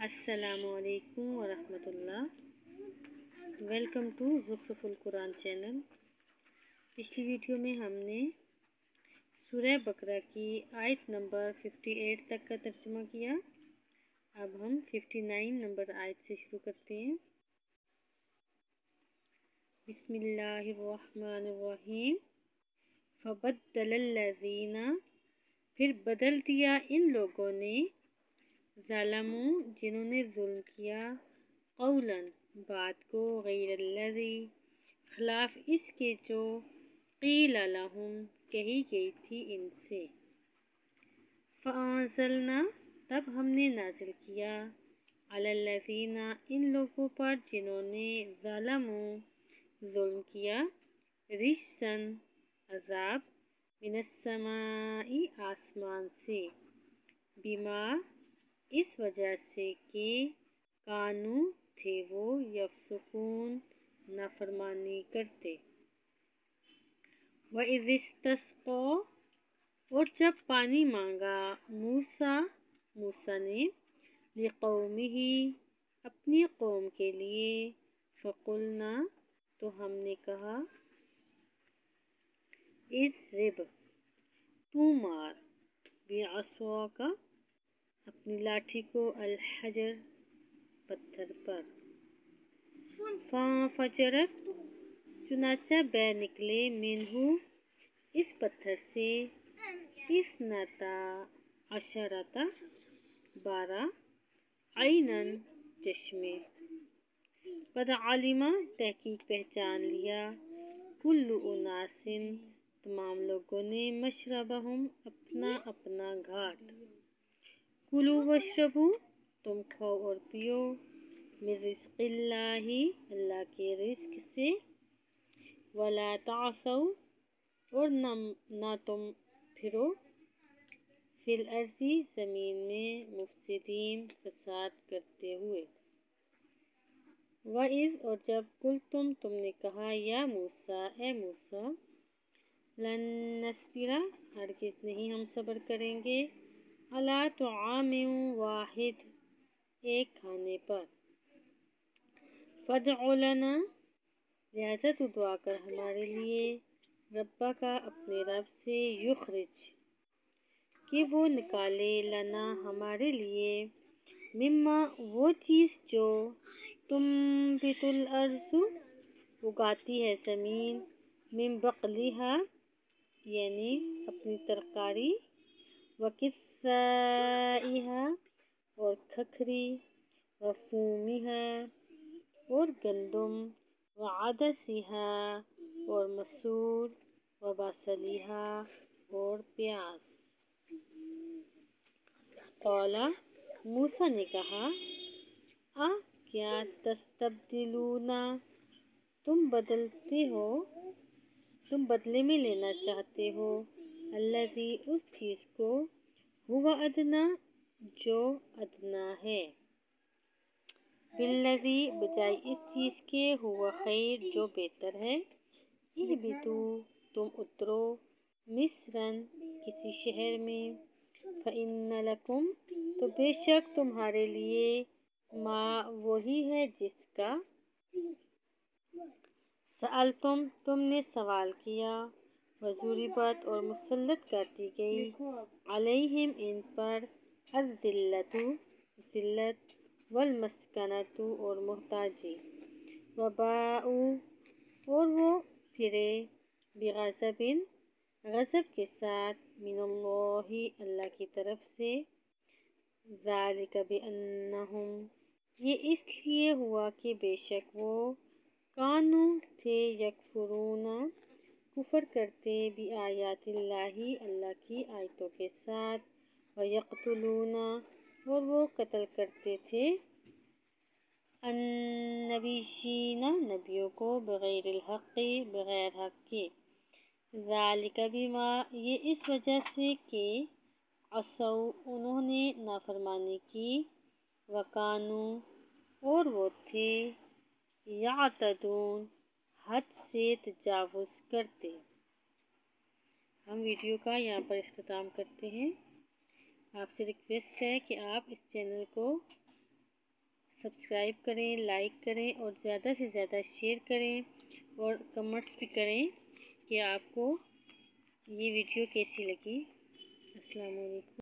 السلام علیکم ورحمۃ اللہ۔ ویلکم ٹو زخرف القرآن چینل۔ پچھلی ویڈیو میں ہم نے سورہ بقرہ کی آیت نمبر 58 تک کا ترجمہ کیا۔ اب ہم 59 نمبر آیت سے شروع کرتے ہیں۔ بسم اللہ الرحمن الرحیم۔ فبدل الذین، پھر بدل دیا ان لوگوں نے، ظلموا، جنہوں نے ظلم کیا، قولاً، بات کو، غیر الذی، خلاف اس کے جو قیل لہم، کہی گئی تھی ان سے۔ فانزلنا، تب ہم نے نازل کیا، علی الذین، ان لوگوں پر جنہوں نے ظلموا، ظلم کیا، رجزاً، عذاب، من السماء، آسمان سے، بما، اس وجہ سے کہ کانو، تھے وہ، یفسقون، نافرمانی کرتے۔ وَإِذِ اسْتَسْقَىٰ، اور جب پانی مانگا موسیٰ نے، لِقَوْمِهِ، اپنی قوم کے لیے، فَقُلْنَا، تو ہم نے کہا، اضرب، تو مار، بعصاک، اپنی لاٹھی کو، الحجر، پتھر پر، فانفجرت، چنانچہ بہہ نکلے، منہ، اس پتھر سے، اثنتا عشرۃ، 12، عیناً، چشمے، قد علم، تحقیق پہچان لیا، کل اناس، تمام لوگوں نے، مشربہم، اپنا اپنا گھاٹ، کلوا واشربوا، تم کھاؤ اور پیو، من رزق اللہ، اللہ کے رزق سے، ولا تعثوا، اور نہ تم پھرو، فی الارض، زمین میں، مفسدین، فساد کرتے ہوئے۔ وَإِذْ، اور جب تم نے کہا، یا موسیٰ، اے موسیٰ، لن نصبر، ہرگز نہیں ہم صبر کریں گے، علی طعام واحد، ایک کھانے پر، فادع لنا، لہذا تو دعا کر ہمارے لیے، ربک، اپنے رب سے، یخرج، کہ وہ نکالے، لنا، ہمارے لیے، مما، وہ چیز جو، تنبت الارض، اگاتی ہے زمین، من بقلھا، یعنی اپنی ترکاری، وقثائھا، اور کھکھری، وفومھا، اور گندم، وعدسھا، اور مسور، وبصلھا، اور پیاز۔ قال، موسیٰ نے کہا، کیا تستبدلون، تم بدلے میں لینا چاہتے ہو، الذی، اس چیز کو، ہوا ادنیٰ، جو ادنیٰ ہے، بالذی، بجائے اس چیز کے، ہوا خیر، جو بہتر ہے، اہبطوا، تم اترو، مصرًا، کسی شہر میں، فإن لکم، تو بے شک تمہارے لیے، ما، وہی ہے جس کا، سألتم، تم نے سوال کیا، وضربت، اور مسلط کر دی گئی، علیہم، ان پر، الذلۃ، ذلت، والمسکنۃ، اور محتاجی، وباءوا، اور وہ پھرے، بغضب، غضب کے ساتھ، من اللہ، اللہ کی طرف سے، ذالک بأنہم، یہ اس لیے ہوا کہ بے شک وہ، کانو، تھے، یکفرون، کفر کرتے، بآیات اللہ، اللہ کی آیتوں کے ساتھ، ویقتلون، اور وہ قتل کرتے تھے، النبیین، نبیوں کو، بغیر الحق، بغیر حق کے، ذالک بما، یہ اس وجہ سے کہ، عصوا، انہوں نے نافرمانی کی، وکانوا، اور وہ تھے، یعتدون، حد سے تجاوز کرتے۔ ہم ویڈیو کا یہاں پر اختتام کرتے ہیں۔ آپ سے ریکویسٹ ہے کہ آپ اس چینل کو سبسکرائب کریں، لائک کریں اور زیادہ سے زیادہ شیئر کریں اور کمنٹس بھی کریں کہ آپ کو یہ ویڈیو کیسی لگی۔ السلام علیکم۔